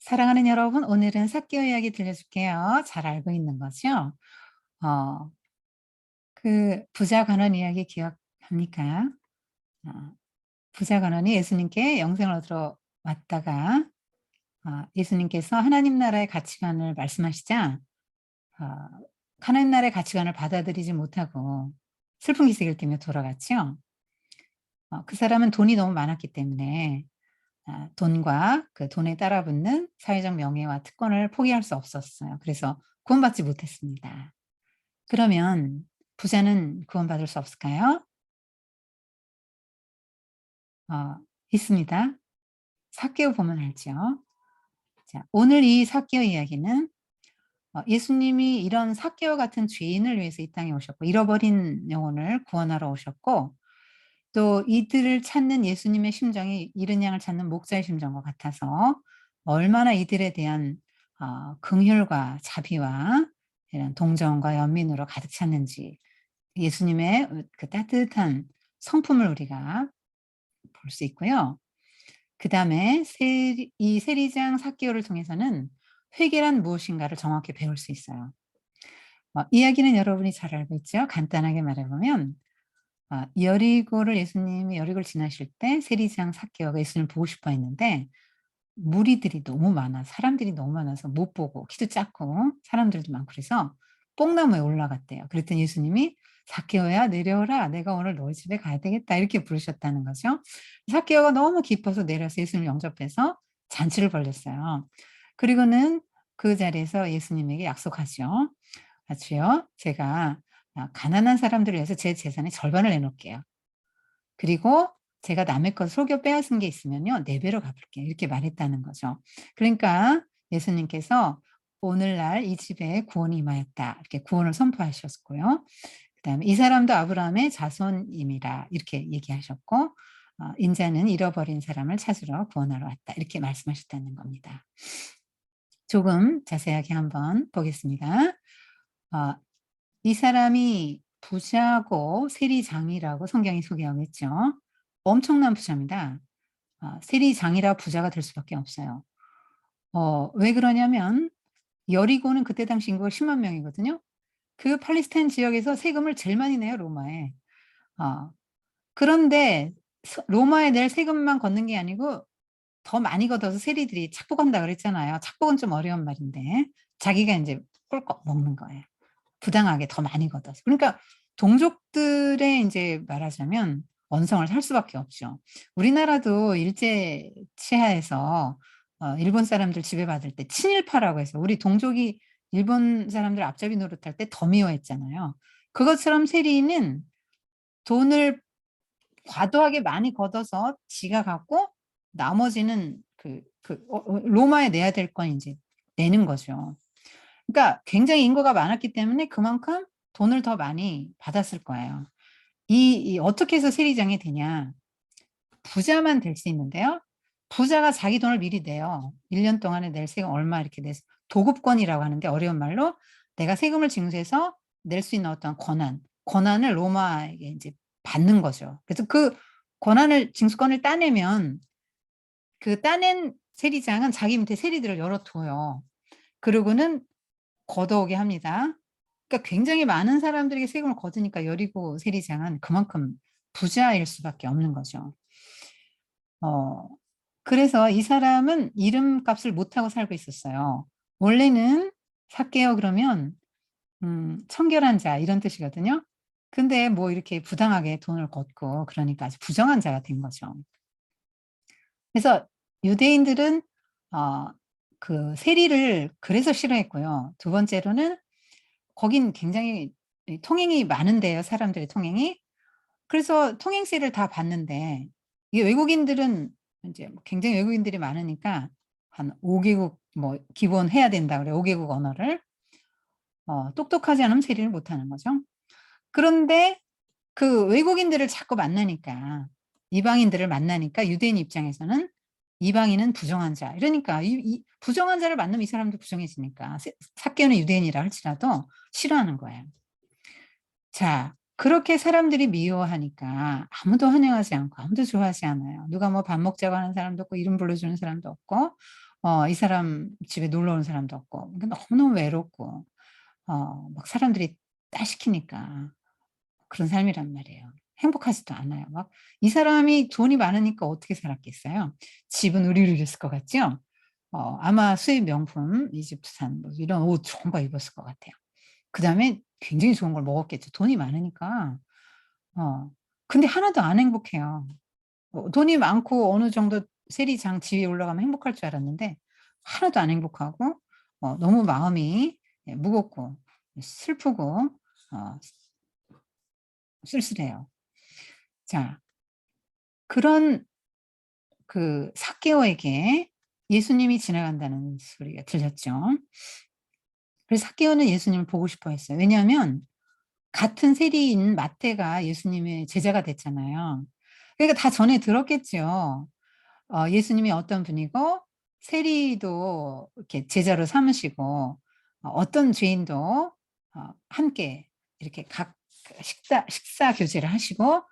사랑하는 여러분, 오늘은 사개오 이야기 들려줄게요. 잘 알고 있는 거죠? 어, 그 부자 간원 이야기 기억합니까? 어, 부자 간원이 예수님께 영생을 얻으러 왔다가 예수님께서 하나님 나라의 가치관을 말씀하시자 어, 하나님 나라의 가치관을 받아들이지 못하고 슬픈 기색을 띠며 돌아갔죠. 그 사람은 돈이 너무 많았기 때문에 돈과 그 돈에 따라붙는 사회적 명예와 특권을 포기할 수 없었어요. 그래서 구원받지 못했습니다. 그러면 부자는 구원받을 수 없을까요? 어 있습니다. 삭개오 보면 알죠. 자, 오늘 이 삭개오 이야기는 예수님이 이런 삭개오 같은 죄인을 위해서 이 땅에 오셨고 잃어버린 영혼을 구원하러 오셨고 또 이들을 찾는 예수님의 심정이 이른 양을 찾는 목자의 심정과 같아서 얼마나 이들에 대한 긍휼과 자비와 이런 동정과 연민으로 가득 찼는지 예수님의 그 따뜻한 성품을 우리가 볼 수 있고요. 그다음에 이 세리장 삭개오를 통해서는 회개란 무엇인가를 정확히 배울 수 있어요. 이야기는 여러분이 잘 알고 있죠. 간단하게 말해 보면 여리고를 예수님이 여리고를 지나실 때 세리장 삭개오가 예수님을 보고 싶어 했는데 무리들이 너무 많아 사람들이 너무 많아서 못 보고 키도 작고 사람들도 많고 그래서 뽕나무에 올라갔대요. 그랬더니 예수님이 "삭개오야 내려오라. 내가 오늘 너희 집에 가야 되겠다." 이렇게 부르셨다는 거죠. 삭개오가 너무 기뻐서 내려서 예수님을 영접해서 잔치를 벌였어요. 그리고는 그 자리에서 예수님에게 약속하죠. 주여 제가 가난한 사람들을 위해서 제 재산의 절반을 내놓을게요. 그리고 제가 남의 것 속여 빼앗은 게 있으면요 4 배로 갚을게요. 이렇게 말했다는 거죠. 그러니까 예수님께서 "오늘날 이 집에 구원이 임하였다." 이렇게 구원을 선포하셨고요. 그다음에 "이 사람도 아브라함의 자손임이라." 이렇게 얘기하셨고 "인자는 잃어버린 사람을 찾으러 구원하러 왔다." 이렇게 말씀하셨다는 겁니다. 조금 자세하게 한번 보겠습니다. 어 이 사람이 부자고 세리장이라고 성경이 소개하고 있죠. 엄청난 부자입니다. 세리장이라 부자가 될 수밖에 없어요. 왜 그러냐면 여리고는 그때 당시 인구가 10만 명이거든요. 그 팔레스타인 지역에서 세금을 제일 많이 내요, 로마에. 어 그런데 로마에 낼 세금만 걷는 게 아니고 더 많이 걷어서 세리들이 착복한다 그랬잖아요. 착복은 좀 어려운 말인데 자기가 인제 꿀꺽 먹는 거예요. 부당하게 더 많이 걷어서. 그러니까 동족들의 인제 말하자면 원성을 살 수밖에 없죠. 우리나라도 일제 치하에서 일본 사람들 지배받을 때 친일파라고 해서 우리 동족이 일본 사람들 앞잡이 노릇할 때 더 미워했잖아요. 그것처럼 세리는 돈을 과도하게 많이 걷어서 지가 갖고 나머지는 로마에 내야 될 건 인제 내는 거죠. 그러니까 굉장히 인구가 많았기 때문에 그만큼 돈을 더 많이 받았을 거예요. 이 어떻게 해서 세리장이 되냐. 부자만 될 수 있는데요. 부자가 자기 돈을 미리 내요. 1년 동안에 낼 세금 얼마 이렇게 내서 도급권이라고 하는데 어려운 말로 내가 세금을 징수해서 낼 수 있는 어떤 권한을 로마에게 인제 받는 거죠. 그래서 그 권한을 징수권을 따내면 그 따낸 세리장은 자기 밑에 세리들을 열어 둬요. 그러고는 걷어오게 합니다. 그러니까 굉장히 많은 사람들에게 세금을 거두니까 여리고 세리장은 그만큼 부자일 수밖에 없는 거죠. 어 그래서 이 사람은 이름값을 못하고 살고 있었어요. 원래는 삭개오 그러면 청결한 자 이런 뜻이거든요. 근데 뭐 이렇게 부당하게 돈을 걷고 그러니까 아주 부정한 자가 된 거죠. 그래서 유대인들은 어 세리를 그래서 싫어했고요. 두 번째로는 거긴 굉장히 통행이 많은데요, 사람들의 통행이. 그래서 통행세를 다 받는데 이게 외국인들은 인제 뭐 굉장히 외국인들이 많으니까 한 5 개국 뭐 기본 해야 된다 그래요, 5 개국 언어를. 똑똑하지 않으면 세리를 못 하는 거죠. 그런데 그 외국인들을 자꾸 만나니까 이방인들을 만나니까 유대인 입장에서는 '이방인은 부정한 자.' 이러니까 이 부정한 자를 만나면 이 사람도 부정해지니까 삭개오는 유대인이라 할지라도 싫어하는 거예요. 자 그렇게 사람들이 미워하니까 아무도 환영하지 않고 아무도 좋아하지 않아요. 누가 뭐 밥 먹자고 하는 사람도 없고 이름 불러주는 사람도 없고 이 사람 집에 놀러 온 사람도 없고 그러니까 너무너무 외롭고 막 사람들이 따시키니까 그런 삶이란 말이에요. 행복하지도 않아요. 막 이 사람이 돈이 많으니까 어떻게 살았겠어요? 집은 으리으리했을 것 같죠? 아마 수입 명품 이집트산 뭐 이런 옷 좋은 거 입었을 것 같아요. 그다음에 굉장히 좋은 걸 먹었겠죠. 돈이 많으니까. 어 근데 하나도 안 행복해요. 돈이 많고 어느 정도 세리장 지위에 올라가면 행복할 줄 알았는데 하나도 안 행복하고 너무 마음이 무겁고 슬프고 어 쓸쓸해요. 자, 그런 그 삭개오에게 예수님이 지나간다는 소리가 들렸죠. 그래서 삭개오는 예수님을 보고 싶어 했어요. 왜냐하면 같은 세리인 matthe가 예수님의 제자가 됐잖아요. 그러니까 다 전에 들었겠죠. 예수님이 어떤 분이고 세리도 이렇게 제자로 삼으시고 어떤 죄인도 함께 이렇게 각 식사 교제를 하시고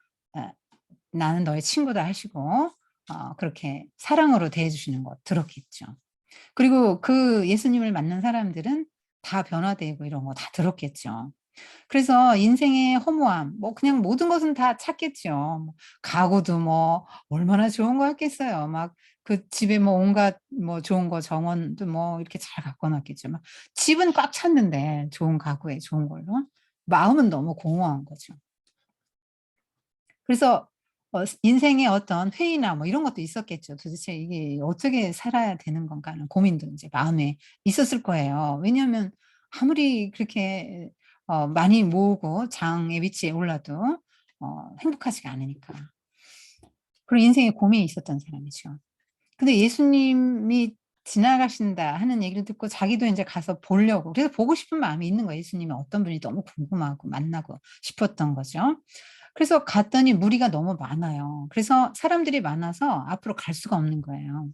"나는 너의 친구다." 하시고 그렇게 사랑으로 대해 주시는 거 들었겠죠. 그리고 그 예수님을 만난 사람들은 다 변화되고 이런 거 다 들었겠죠. 그래서 인생의 허무함 뭐 그냥 모든 것은 다 찾겠죠. 뭐 가구도 뭐 얼마나 좋은 거였겠어요. 막 그 집에 뭐 온갖 뭐 좋은 거 정원도 뭐 이렇게 잘 갖고 놨겠죠. 막 집은 꽉 찼는데 좋은 가구에 좋은 걸로 마음은 너무 공허한 거죠. 그래서 인생의 어떤 회의나 뭐 이런 것도 있었겠죠. '도대체 이게 어떻게 살아야 되는 건가.' 하는 고민도 인제 마음에 있었을 거예요. 왜냐하면 아무리 그렇게 많이 모으고 장의 위치에 올라도 행복하지가 않으니까. 그런 인생에 고민이 있었던 사람이죠. 근데 예수님이 지나가신다 하는 얘기를 듣고 자기도 인제 가서 보려고 그래서 보고 싶은 마음이 있는 거예요. 예수님이 어떤 분이 너무 궁금하고 만나고 싶었던 거죠. 그래서 갔더니 무리가 너무 많아요. 그래서 사람들이 많아서 앞으로 갈 수가 없는 거예요.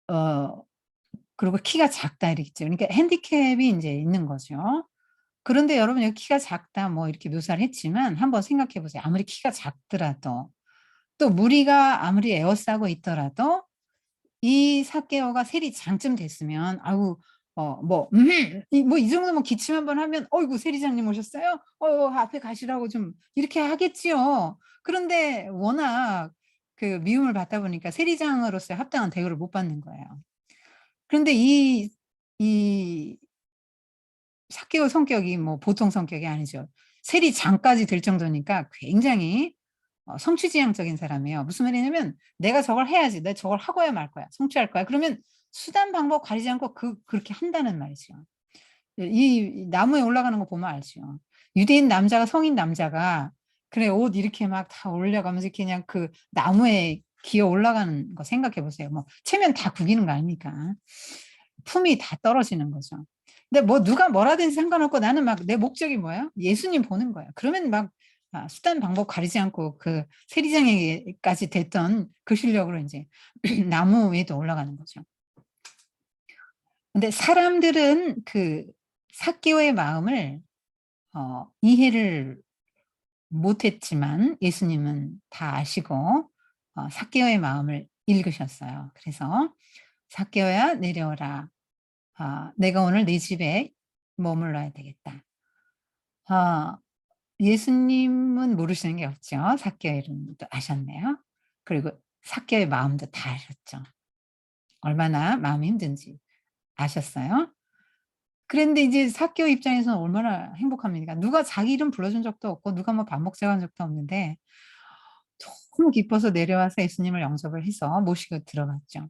어 그리고 "키가 작다." 이랬죠. 그러니까 핸디캡이 인제 있는 거죠. 그런데 여러분 여기 "키가 작다." 뭐 이렇게 묘사를 했지만 한번 생각해 보세요. 아무리 키가 작더라도 또 무리가 아무리 에워싸고 있더라도 이 삭개오가 세리 장쯤 됐으면 아우 뭐 이 정도면 기침 한번 하면 "어이구 세리장님 오셨어요? 앞에 가시라고 좀." 이렇게 하겠지요. 그런데 워낙 그 미움을 받다 보니까 세리장으로서의 합당한 대우를 못 받는 거예요. 그런데 이 삭개오 성격이 뭐 보통 성격이 아니죠. 세리장까지 될 정도니까 굉장히 성취지향적인 사람이에요. 무슨 말이냐면 '내가 저걸 해야지. 내가 저걸 하고야 말 거야. 성취할 거야.' 그러면 수단 방법 가리지 않고 그렇게 한다는 말이죠. 이 나무에 올라가는 거 보면 알죠. 유대인 남자가 성인 남자가 그래 옷 이렇게 막 다 올려가면서 이렇게 그냥 그 나무에 기어 올라가는 거 생각해 보세요. 뭐 체면 다 구기는 거 아닙니까? 품이 다 떨어지는 거죠. 근데 뭐 누가 뭐라든지 상관없고 나는 막 내 목적이 뭐예요? 예수님 보는 거예요. 그러면 막 수단 방법 가리지 않고 그 세리장에게까지 됐던 그 실력으로 인제 나무 위에도 올라가는 거죠. 근데 사람들은 그 삭개오의 마음을 이해를 못했지만 예수님은 다 아시고 삭개오의 마음을 읽으셨어요. 그래서 "삭개오야 내려오라. 내가 오늘 네 집에 머물러야 되겠다." 아 예수님은 모르시는 게 없죠. 삭개오 이름도 아셨네요. 그리고 삭개오의 마음도 다 아셨죠. 얼마나 마음이 힘든지 아셨어요. 그런데 이제 삭개오 입장에서는 얼마나 행복합니까? 누가 자기 이름 불러준 적도 없고 누가 뭐 밥 먹자고 한 적도 없는데 너무 기뻐서 내려와서 예수님을 영접을 해서 모시고 들어갔죠.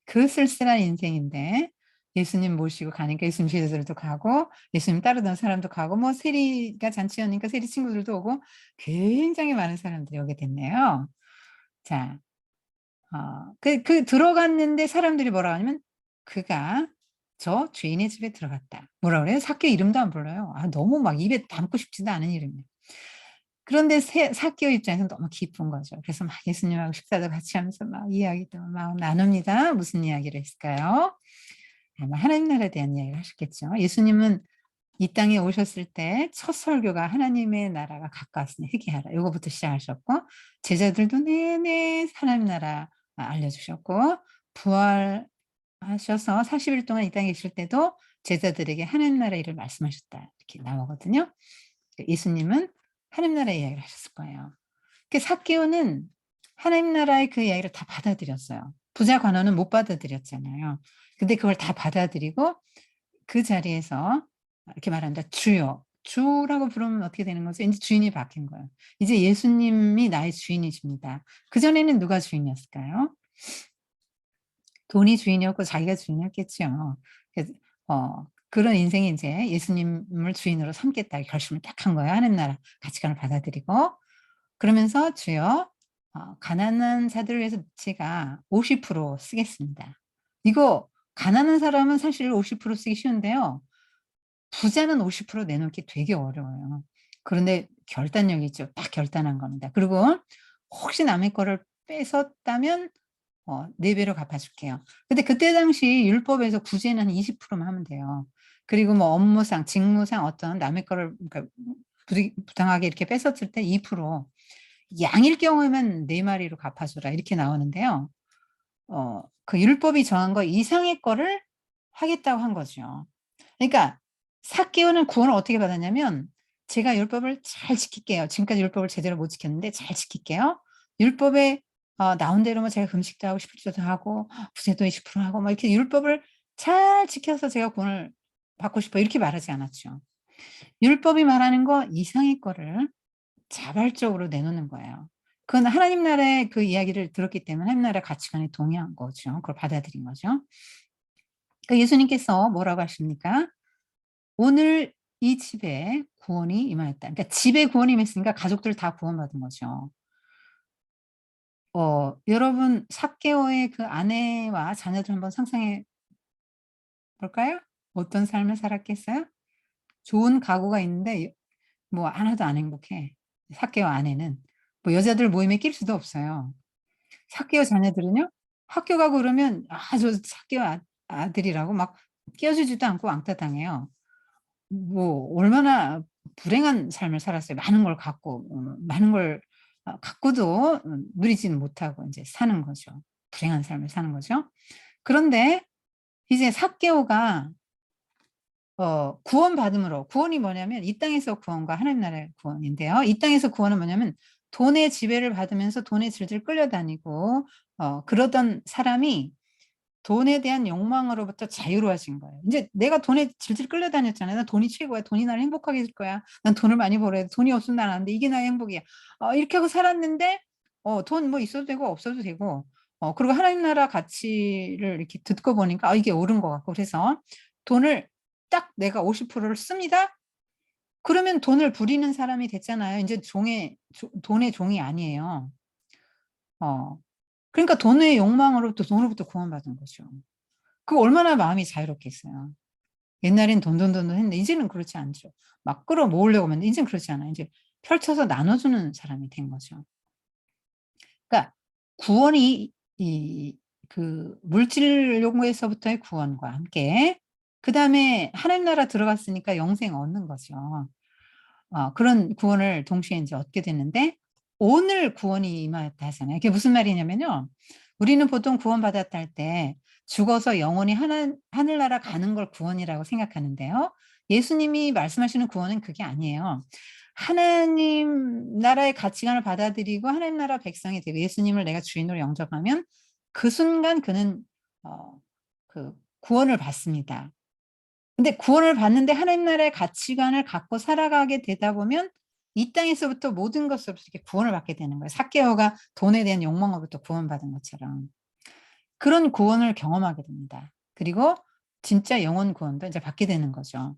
그 쓸쓸한 인생인데 예수님 모시고 가니까 예수님 제자들도 가고 예수님 따르던 사람도 가고 뭐 세리가 잔치였으니까 세리 친구들도 오고 굉장히 많은 사람들이 오게 됐네요. 자 들어갔는데 사람들이 뭐라 하냐면 "그가 저 죄인의 집에 들어갔다." 뭐라 그래요? 삭개오 이름도 안 불러요. 너무 막 입에 담고 싶지도 않은 이름이에요. 그런데 삭개오 입장에서는 너무 기쁜 거죠. 그래서 막 예수님하고 식사도 같이 하면서 막 이야기도 막 나눕니다. 무슨 이야기를 했을까요? 아마 하나님 나라에 대한 이야기를 하셨겠죠. 예수님은 이 땅에 오셨을 때 첫 설교가 "하나님의 나라가 가까웠으니 회개하라." 요거부터 시작하셨고 제자들도 내내 하나님 나라 알려주셨고 부활하셔서 40일 동안 이 땅에 계실 때도 제자들에게 하나님 나라의 일을 말씀하셨다. 이렇게 나오거든요. 예수님은 하나님 나라의 이야기를 하셨을 거예요. 그 삭개오는 하나님 나라의 그 이야기를 다 받아들였어요. 부자 관원은 못 받아들였잖아요. 근데 그걸 다 받아들이고 그 자리에서 이렇게 말한다. "주여." 주라고 부르면 어떻게 되는 거죠? 인제 주인이 바뀐 거예요. 이제 예수님이 나의 주인이십니다. 그전에는 누가 주인이었을까요? 돈이 주인이었고 자기가 주인이었겠죠. 그래서 그런 인생이 인제 '예수님을 주인으로 삼겠다.' 결심을 딱 한 거예요. 하나님 나라 가치관을 받아들이고. 그러면서 "주여 가난한 자들을 위해서 제가 50% 쓰겠습니다." 이거 가난한 사람은 사실 50% 쓰기 쉬운데요. 부자는 50% 내놓기 되게 어려워요. 그런데 결단력 있죠. 딱 결단한 겁니다. 그리고 혹시 남의 거를 뺏었다면 4 배로 갚아 줄게요. 근데 그때 당시 율법에서 구제는 한 20%만 하면 돼요. 그리고 뭐 업무상, 직무상 어떤 남의 거를 그러니까 부당하게 이렇게 뺏었을 때 2%, 양일 경우에만 4 마리로 갚아 줘라 이렇게 나오는데요. 그 율법이 정한 거 이상의 거를 하겠다고 한 거죠. 그러니까 삭개오는 구원을 어떻게 받았냐면 "제가 율법을 잘 지킬게요. 지금까지 율법을 제대로 못 지켰는데 잘 지킬게요. 율법에 나온 대로만 제가 금식도 하고 11조도 하고 부제도 20% 하고 막 이렇게 율법을 잘 지켜서 제가 구원을 받고 싶어요." 이렇게 말하지 않았죠. 율법이 말하는 거 이상의 거를 자발적으로 내놓는 거예요. 그건 하나님 나라의 그 이야기를 들었기 때문에 하나님 나라의 가치관에 동의한 거죠. 그걸 받아들인 거죠. 그 예수님께서 뭐라고 하십니까? "오늘 이 집에 구원이 임하였다." 그러니까 집에 구원이 임했으니까 가족들 다 구원받은 거죠. 여러분 삭개오의 그 아내와 자녀들 한번 상상해 볼까요? 어떤 삶을 살았겠어요? 좋은 가구가 있는데 뭐 하나도 안 행복해. 삭개오 아내는. 뭐 여자들 모임에 낄 수도 없어요. 삭개오 자녀들은요. 학교 가고 그러면 저 삭개오 아들이라고 막 껴주지도 않고 왕따 당해요. 뭐 얼마나 불행한 삶을 살았어요. 많은 걸 갖고 많은 걸 갖고도 누리지는 못하고 인제 사는 거죠. 불행한 삶을 사는 거죠. 그런데 이제 삭개오가 구원받음으로 구원이 뭐냐면 이 땅에서 구원과 하나님 나라의 구원인데요. 이 땅에서 구원은 뭐냐면 돈의 지배를 받으면서 돈에 질질 끌려다니고 그러던 사람이 돈에 대한 욕망으로부터 자유로워진 거예요. 인제 내가 돈에 질질 끌려다녔잖아요. '난 돈이 최고야. 돈이 나를 행복하게 해줄 거야. 난 돈을 많이 벌어야 돼. 돈이 없으면 난 안 돼. 이게 나의 행복이야.' 이렇게 하고 살았는데 돈 뭐 있어도 되고 없어도 되고 그리고 하나님 나라 가치를 이렇게 듣고 보니까 이게 옳은 것 같고 그래서 돈을 딱 내가 50%를 씁니다. 그러면 돈을 부리는 사람이 됐잖아요. 인제 종의 돈의 종이 아니에요. 어 그러니까 돈의 욕망으로부터 돈으로부터 구원받은 거죠. 그 얼마나 마음이 자유롭겠어요. 옛날엔 돈돈돈돈 했는데 이제는 그렇지 않죠. 막 끌어모으려고 하면 이제는 그렇지 않아요. 인제 펼쳐서 나눠주는 사람이 된 거죠. 그러니까 구원이 그 물질 요구에서부터의 구원과 함께 그다음에 하나님 나라 들어갔으니까 영생 얻는 거죠. 그런 구원을 동시에 인제 얻게 됐는데 오늘 구원이 임하였다 하잖아요. 그게 무슨 말이냐면요. 우리는 보통 구원받았다 할 때 죽어서 영원히 하늘나라 가는 걸 구원이라고 생각하는데요. 예수님이 말씀하시는 구원은 그게 아니에요. 하나님 나라의 가치관을 받아들이고 하나님 나라 백성이 되고 예수님을 내가 주인으로 영접하면 그 순간 그는 어 구원을 받습니다. 근데 구원을 받는데 하나님 나라의 가치관을 갖고 살아가게 되다 보면 이 땅에서부터 모든 것으로부터 이렇게 구원을 받게 되는 거예요. 삭개오가 돈에 대한 욕망으로부터 구원받은 것처럼. 그런 구원을 경험하게 됩니다. 그리고 진짜 영혼 구원도 이제 받게 되는 거죠.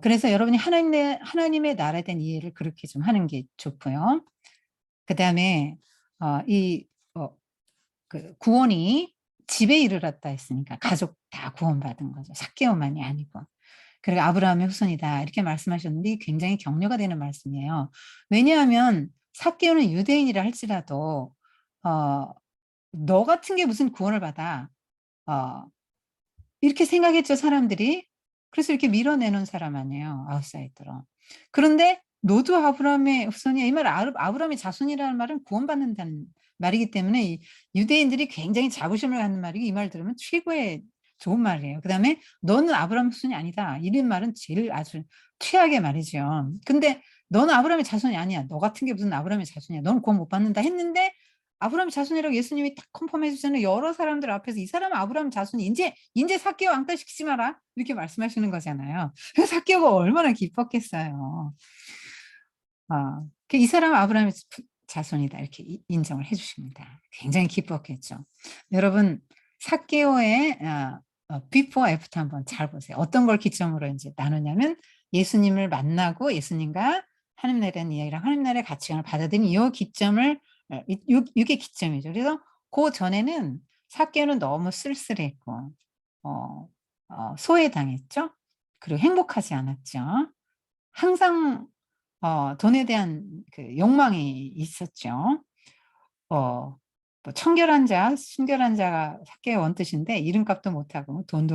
그래서 여러분이 하나님의 나라에 대한 이해를 그렇게 좀 하는 게 좋고요. 그다음에 이 그 구원이 집에 이르렀다 했으니까 가족 다 구원받은 거죠. 삭개오만이 아니고. 그리고 "아브라함의 후손이다." 이렇게 말씀하셨는데 이게 굉장히 격려가 되는 말씀이에요. 왜냐하면 삭개오는 유대인이라 할지라도 어 '너 같은 게 무슨 구원을 받아.' 어 이렇게 생각했죠, 사람들이. 그래서 이렇게 밀어내놓은 사람 아니에요, 아웃사이더로. 그런데 "너도 아브라함의 후손이야." 이 말 아브라함의 자손이라는 말은 구원받는다는 말이기 때문에 이 유대인들이 굉장히 자부심을 갖는 말이고 이 말 들으면 최고의 좋은 말이에요. 그다음에 "너는 아브라함의 후손이 아니다." 이런 말은 제일 아주 최악의 말이죠. 근데 "너는 아브라함의 자손이 아니야. 너 같은 게 무슨 아브라함의 자손이야. 너는 구원 못 받는다." 했는데 아브라함의 자손이라고 예수님이 딱 컨펌해 주잖아요. 여러 사람들 앞에서 "이 사람은 아브라함 자손이 인제 삭개오 왕따시키지 마라." 이렇게 말씀하시는 거잖아요. 그래서 삭개오가 얼마나 기뻤겠어요. 이 사람은 아브라함의 자손이다 이렇게 인정을 해 주십니다. 굉장히 기뻤겠죠. 여러분 삭개오의 비포 애프터 한번 잘 보세요. 어떤 걸 기점으로 인제 나누냐면 예수님을 만나고 예수님과 하나님 나라에 대한 이야기랑 하나님 나라의 가치관을 받아들인 요 기점을 요게 기점이죠. 그래서 전에는 삭개오는 너무 쓸쓸했고 어 소외당했죠. 그리고 행복하지 않았죠. 항상 돈에 대한 그 욕망이 있었죠. 뭐 청결한 자, 순결한 자가 삭개의 원뜻인데 이름값도 못하고 돈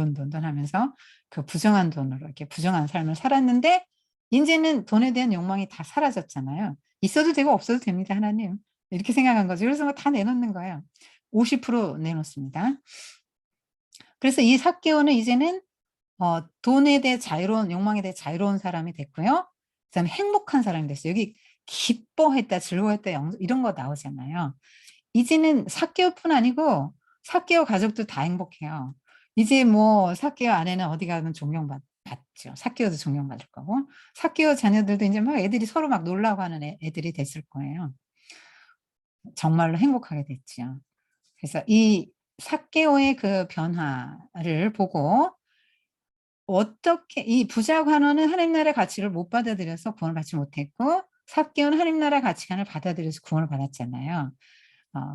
하면서 그 부정한 돈으로 이렇게 부정한 삶을 살았는데 인제는 돈에 대한 욕망이 다 사라졌잖아요. '있어도 되고 없어도 됩니다 하나님.' 이렇게 생각한 거죠. 그래서 다 내놓는 거예요. 50% 내놓습니다. 그래서 이 삭개오는 이제는 돈에 대해 자유로운 욕망에 대해 자유로운 사람이 됐고요. 그다음에 행복한 사람이 됐어요. 여기 기뻐했다, 즐거워했다 이런 거 나오잖아요. 이제는 삭개오뿐 아니고 삭개오 가족도 다 행복해요. 이제 뭐 삭개오 아내는 어디 가면 받죠. 삭개오도 존경받을 거고 삭개오 자녀들도 인제 막 애들이 서로 막 놀라고 하는 애들이 됐을 거예요. 정말로 행복하게 됐죠. 그래서 이 삭개오의 그 변화를 보고 어떻게 이 부자 관원은 하나님 나라의 가치를 못 받아들여서 구원을 받지 못했고 삭개오는 하나님 나라의 가치관을 받아들여서 구원을 받았잖아요.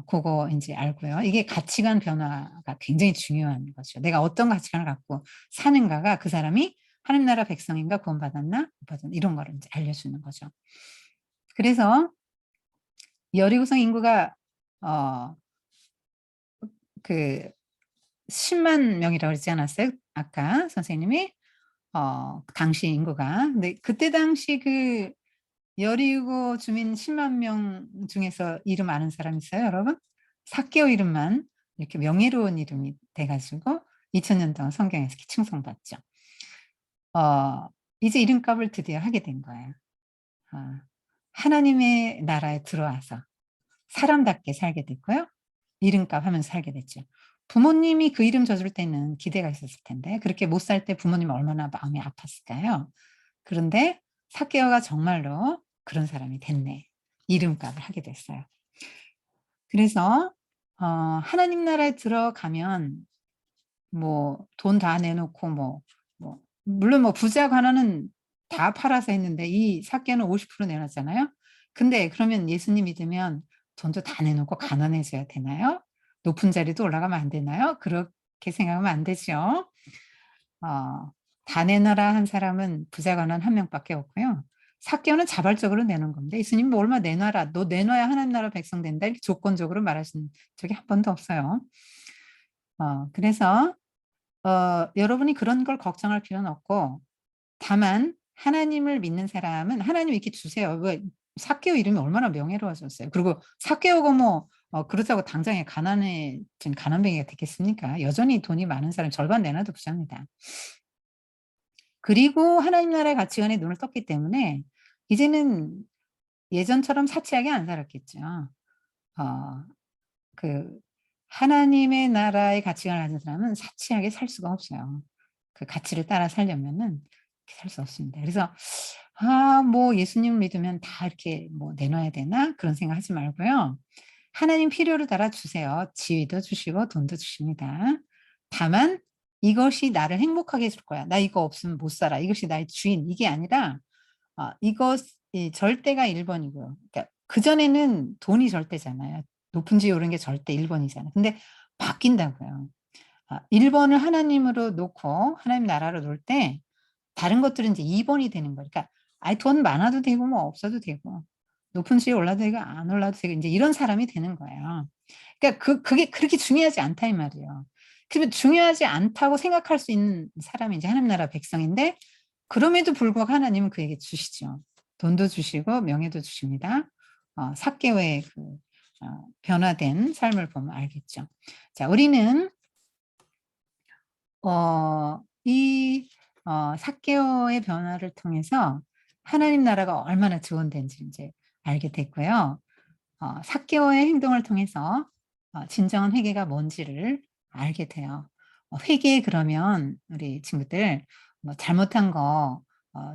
고거 인제 알고요. 이게 가치관 변화가 굉장히 중요한 거죠. 내가 어떤 가치관을 갖고 사는가가 그 사람이 하나님 나라 백성인가 구원받았나 못 받았나 이런 거를 인제 알려주는 거죠. 그래서 여리고성 인구가 어 그 10만 명이라고 그러지 않았어요? 아까 선생님이? 당시 인구가. 근데 그때 당시 그 여리고 주민 10만 명 중에서 이름 아는 사람 있어요, 여러분? 삭개오 이름만 이렇게 명예로운 이름이 돼 가지고 2000년 동안 성경에서 이렇게 칭송받죠. 어 이제 이름값을 드디어 하게 된 거예요. 아 하나님의 나라에 들어와서 사람답게 살게 됐고요. 이름값 하면서 살게 됐죠. 부모님이 그 이름 져줄 때는 기대가 있었을 텐데 그렇게 못 살 때 부모님이 얼마나 마음이 아팠을까요? 그런데 삭개오가 정말로 그런 사람이 됐네. 이름값을 하게 됐어요. 그래서 하나님 나라에 들어가면 뭐 돈 다 내놓고 물론 뭐 부자 관원은 다 팔아서 했는데 이 삭개오는 50% 내놨잖아요. 근데 그러면 예수님 믿으면 돈도 다 내놓고 가난해져야 되나요? 높은 자리도 올라가면 안 되나요? 그렇게 생각하면 안 되죠. 어 다 내놔라 한 사람은 부자 관원 한 명밖에 없고요. 삭개오는 자발적으로 내놓은 겁니다. 예수님이 뭐 "얼마 내놔라. 너 내놔야 하나님 나라 백성 된다." 이렇게 조건적으로 말하신 적이 한 번도 없어요. 그래서 여러분이 그런 걸 걱정할 필요는 없고 다만 하나님을 믿는 사람은 하나님 이렇게 주세요. 왜 삭개오 이름이 얼마나 명예로워졌어요. 그리고 삭개오가 뭐 그렇다고 당장에 가난해진 가난뱅이가 됐겠습니까? 여전히 돈이 많은 사람 절반 내놔도 부자입니다. 그리고 하나님 나라의 가치관에 눈을 떴기 때문에 이제는 예전처럼 사치하게 안 살았겠죠. 어 그 하나님의 나라의 가치관을 가진 사람은 사치하게 살 수가 없어요. 그 가치를 따라 살려면은 살 수 없습니다. 그래서 '아 뭐 예수님을 믿으면 다 이렇게 뭐 내놔야 되나?' 그런 생각하지 말고요. 하나님 필요를 따라 주세요. 지위도 주시고 돈도 주십니다. 다만 "이것이 나를 행복하게 해줄 거야. 나 이거 없으면 못 살아. 이것이 나의 주인." 이게 아니라 이것이 절대가 1 번이고요. 그러니까 그전에는 돈이 절대잖아요. 높은 지위 오르는 게 절대 1 번이잖아요. 근데 바뀐다고요. 1 번을 하나님으로 놓고 하나님 나라로 놓을 때 다른 것들은 이제 2 번이 되는 거예요. 그러니까 아이 돈 많아도 되고 뭐 없어도 되고 높은 지위에 올라도 되고 안 올라도 되고 인제 이런 사람이 되는 거예요. 그러니까 그게 그렇게 중요하지 않다 이 말이에요. 그러면 중요하지 않다고 생각할 수 있는 사람이 이제 하나님 나라 백성인데 그럼에도 불구하고 하나님은 그에게 주시죠. 돈도 주시고 명예도 주십니다. 삭개오의 변화된 삶을 보면 알겠죠. 자, 우리는 이 삭개오의 변화를 통해서 하나님 나라가 얼마나 좋은 데인지 이제 알게 됐고요. 삭개오의 행동을 통해서 진정한 회개가 뭔지를 알게 돼요. 회개 그러면 우리 친구들 뭐 잘못한 거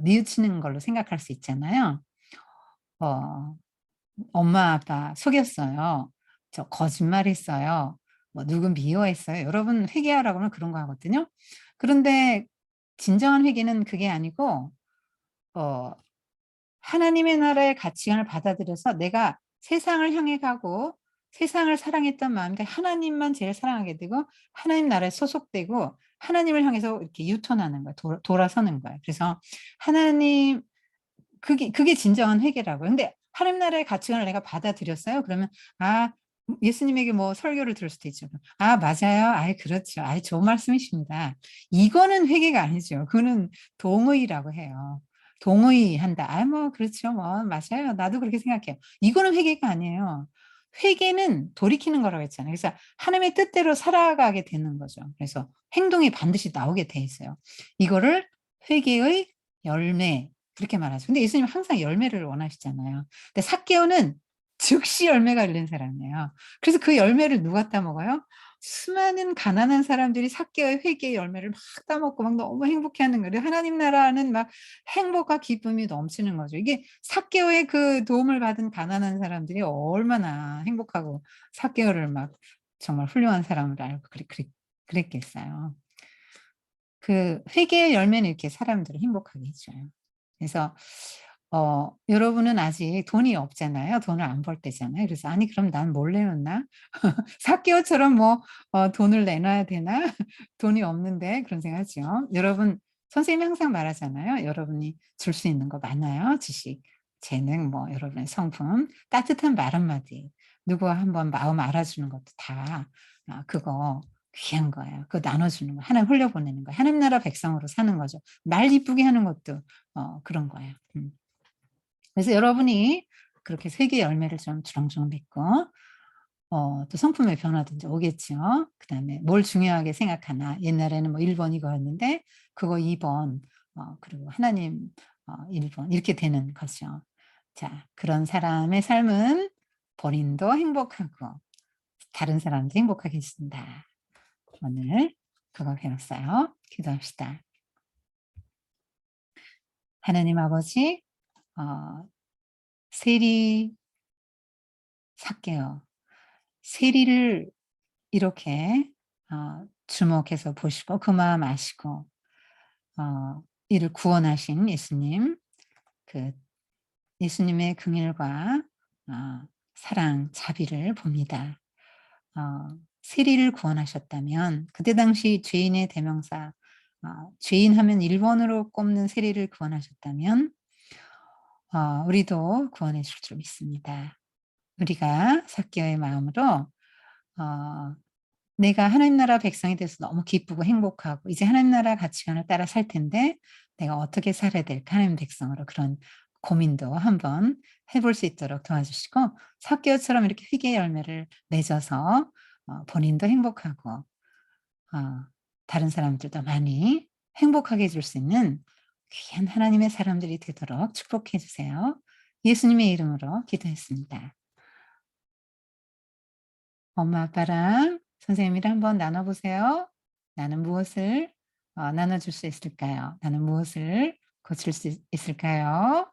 뉘우치는 걸로 생각할 수 있잖아요. 어 엄마 아빠 속였어요. 저 거짓말했어요. 뭐 누구 미워했어요. 여러분 회개하라고 하면 그런 거 하거든요. 그런데 진정한 회개는 그게 아니고 어 하나님의 나라의 가치관을 받아들여서 내가 세상을 향해 가고 세상을 사랑했던 마음과 하나님만 제일 사랑하게 되고 하나님 나라에 소속되고 하나님을 향해서 이렇게 유턴하는 거예요. 돌아서는 거예요. 그래서 하나님 그게 진정한 회개라고요. 근데 하나님 나라의 가치관을 내가 받아들였어요. 그러면 아 예수님에게 뭐 설교를 들을 수도 있죠. "아 맞아요. 아이 그렇죠. 아이 좋은 말씀이십니다." 이거는 회개가 아니죠. 그거는 동의라고 해요. 동의한다. "아 뭐 그렇죠. 뭐 맞아요. 나도 그렇게 생각해요." 이거는 회개가 아니에요. 회개는 돌이키는 거라고 했잖아요. 그래서 하나님의 뜻대로 살아가게 되는 거죠. 그래서 행동이 반드시 나오게 돼 있어요. 이거를 회개의 열매 그렇게 말하죠. 근데 예수님은 항상 열매를 원하시잖아요. 근데 삭개오는 즉시 열매가 열린 사람이에요. 그래서 그 열매를 누가 따먹어요? 수많은 가난한 사람들이 삭개오의 회개의 열매를 막 따먹고 막 너무 행복해하는 거예요. 하나님 나라는 막 행복과 기쁨이 넘치는 거죠. 이게 삭개오의 그 도움을 받은 가난한 사람들이 얼마나 행복하고 삭개오를 막 정말 훌륭한 사람을 알고 그랬겠어요. 그 회개의 열매는 이렇게 사람들을 행복하게 해 줘요. 그래서 여러분은 아직 돈이 없잖아요. 돈을 안 벌 때잖아요. 그래서 '아니 그럼 난 뭘 내놓나? 삭개오처럼 뭐 돈을 내놔야 되나? 돈이 없는데.' 그런 생각하죠. 여러분 선생님이 항상 말하잖아요. 여러분이 줄 수 있는 거 많아요. 지식, 재능, 뭐 여러분의 성품, 따뜻한 말 한마디, 누구와 한번 마음 알아주는 것도 다 그거 귀한 거예요. 그거 나눠주는 거. 하나님 흘려보내는 거예요. 하나님 나라 백성으로 사는 거죠. 말 이쁘게 하는 것도 그런 거예요. 그래서 여러분이 그렇게 세계 열매를 좀 주렁주렁 맺고 또 성품의 변화도 인제 오겠죠. 그다음에 뭘 중요하게 생각하나. 옛날에는 뭐 1번 이거였는데 그거 2번 그리고 하나님 1번 이렇게 되는 거죠. 자 그런 사람의 삶은 본인도 행복하고 다른 사람도 행복하게 해준다. 오늘 그거 배웠어요. 기도합시다. 하나님 아버지 세리 삭개오 세리를 이렇게 주목해서 보시고 그 마음 아시고 이를 구원하신 예수님 그 예수님의 긍휼과 사랑 자비를 봅니다. 세리를 구원하셨다면 그때 당시 죄인의 대명사 죄인 하면 1 번으로 꼽는 세리를 구원하셨다면 우리도 구원해 주실 줄 믿습니다. 우리가 삭개오의 마음으로 어 내가 하나님 나라 백성이 돼서 너무 기쁘고 행복하고 이제 하나님 나라 가치관을 따라 살 텐데 내가 어떻게 살아야 될까 하나님 백성으로 그런 고민도 한번 해볼 수 있도록 도와주시고 삭개오처럼 이렇게 희귀의 열매를 맺어서 본인도 행복하고 다른 사람들도 많이 행복하게 해줄 수 있는 귀한 하나님의 사람들이 되도록 축복해 주세요. 예수님의 이름으로 기도했습니다. 엄마 아빠랑 선생님이랑 한번 나눠 보세요. 나는 무엇을 나눠 줄 수 있을까요? 나는 무엇을 고칠 수 있을까요?